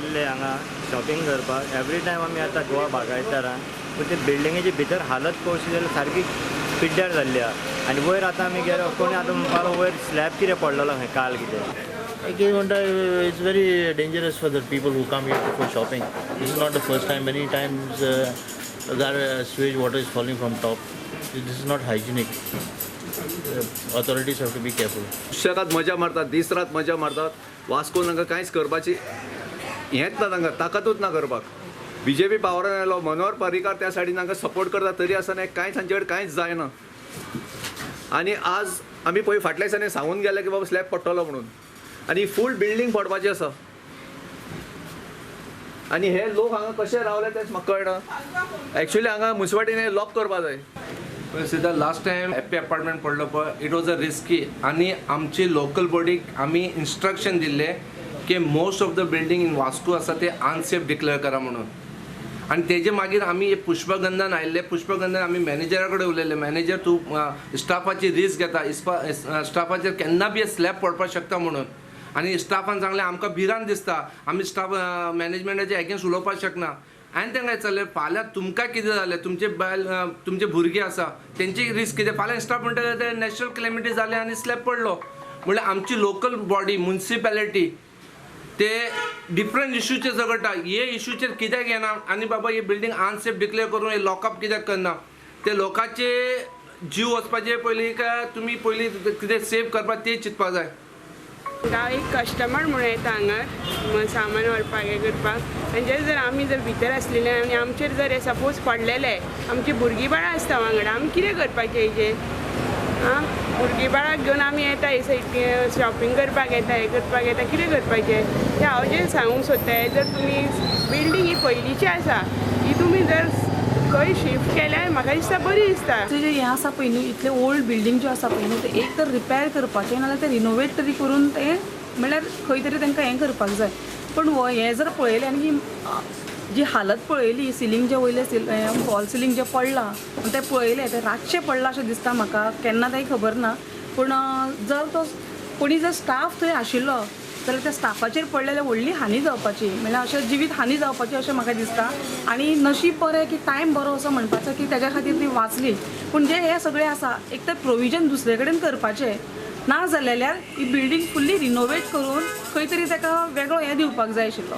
येयल्ले हांगा शॉपिंग करपाक every time आमी आतां गोवा बागायतारा पूण ते बिल्डिंगेची भितर हालत पळोवची जाल्यार सारकी पिड्ड्यार जाल्ली आहा आनी वयर आतां आमी गेलो कोणी आतां म्हणपाक वयर स्लॅब कितें पडलेलो खंय काल कितें It's very dangerous for the people who come here for shopping. This is not the first time. Many times sewage water is falling from top. This is not hygienic. Authorities have to be careful. शेतात मजा मारतात, दीस रात मजा मारतात. वास्को तांकां कांयच करपाची हेंच ना तांकां ताकदूच ना करपाक. BJP पावरान आयलो, मनोहर पर्रीकार त्या सायडीन तांकां सपोर्ट करता तरी आसतना कांयच तांचे कडेन कांयच जायना. आनी आज आमी पळय फाटल्या दिसांनी सांगून गेले की बाबा स्लॅब पडटलो म्हणून आनी फूल बिल्डींग पडपाची आसा आनी हे लोक हांगा कशे रावले तेच म्हाका कळना. एक्चुअली हांगा मुन्सिपाल्टीन हे लॉक करपा जाय. सिद्धा लास्ट टाइम एपी अपार्टमेंट पडलो पळय इट वॉज अ रिस्की आनी आमची लोकल बॉडीक आमी इन्स्ट्रक्शन दिल्ले की most of the building in Vasco आसा ते अनसेफ डिक्लेअर करा म्हणून आनी तेजे मागीर आमी पुष्पगंधान आयिल्ले. पुष्पगंधान आमी मॅनेजरा कडेन उलयले, मॅनेजर तूं स्टाफाची रिस्क घेता, स्टाफाचेर केन्ना बी स्लॅब पडपाक शकता म्हणून आनी स्टाफान सांगलें आमकां भिरांत दिसता आमी स्टाफ मॅनेजमेंटाचे एगेन्स्ट उलोवपाक शकना. आनी तांकां विचारलें फाल्यां तुमकां कितें जालें, तुमचे भुरगे आसा तेंची रिस्क कितें, फाल्यां स्टाफ म्हणटा ते नॅचरल क्लेमिटी जालें आनी स्लॅब पडलो म्हणल्यार आमची लोकल बॉडी मुन्सिपॅलिटी ते डिफरंट इश्यूचेर झगडटा. हे इश्यूचेर कित्याक येना आनी बाबा ही बिल्डींग अनसेफ डिक्लेअर करून हे लॉकअप कित्याक करना. ते लोकांचे जीव वचपाचे पयलीं काय तुमी पयलीं कितें सेव करपाक ते चिंतपाक जाय. हांव एक कस्टमर म्हणून येता हांगा सामान व्हरपाक हें करपाक आनी जर आमी जर भितर आसलेले आनी आमचेर जर हे सपोज पडलेले आमची भुरगीं बाळां आसता वांगडा आमी कितें करपाचें हेजें आं भुरगीं बाळाक घेवन आमी येता हे सायड शॉपिंग करपाक येता हें करपाक येता कितें करपाचें तें हांव जें सांगूंक सोदता जर तुमी बिल्डींग ही पयलींची आसा ही तुमी जर खंय शिफ्ट केल्यार म्हाका दिसता बरी दिसता. जे हें आसा पळय न्हू इतले ओल्ड बिल्डींग ज्यो आसा पळय न्हू ते एक तर रिपेर करपाचें नाजाल्यार ते रिनोवेट तरी करून ते म्हणल्यार खंय तरी तांकां हें करपाक जाय. पण हें जर पळयलें आनी जी हालत पळयली सिलींग जे वयले फॉल सिलींग जे पडलां ते पळयलें ते रातचें पडलां अशें दिसता म्हाका. केन्ना तें खबर ना पूण जर तो कोणी जर स्टाफ थंय आशिल्लो जाल्यार त्या स्टाफाचेर पडलेल्या व्हडली हानी जावपाची म्हणल्यार अशें जिवीत हानी जावपाची अशें म्हाका दिसता. आनी नशीब बरें की टायम बरो असो म्हणपाचो की तेज्या खातीर ती वाचली. पूण जे हे सगळें आसा एक तर प्रोविजन दुसरे कडेन करपाचें ना जाल्यार ही बिल्डींग फुल्ली रिनोवेट करून खंय तरी ताका वेगळो हें दिवपाक जाय आशिल्लो.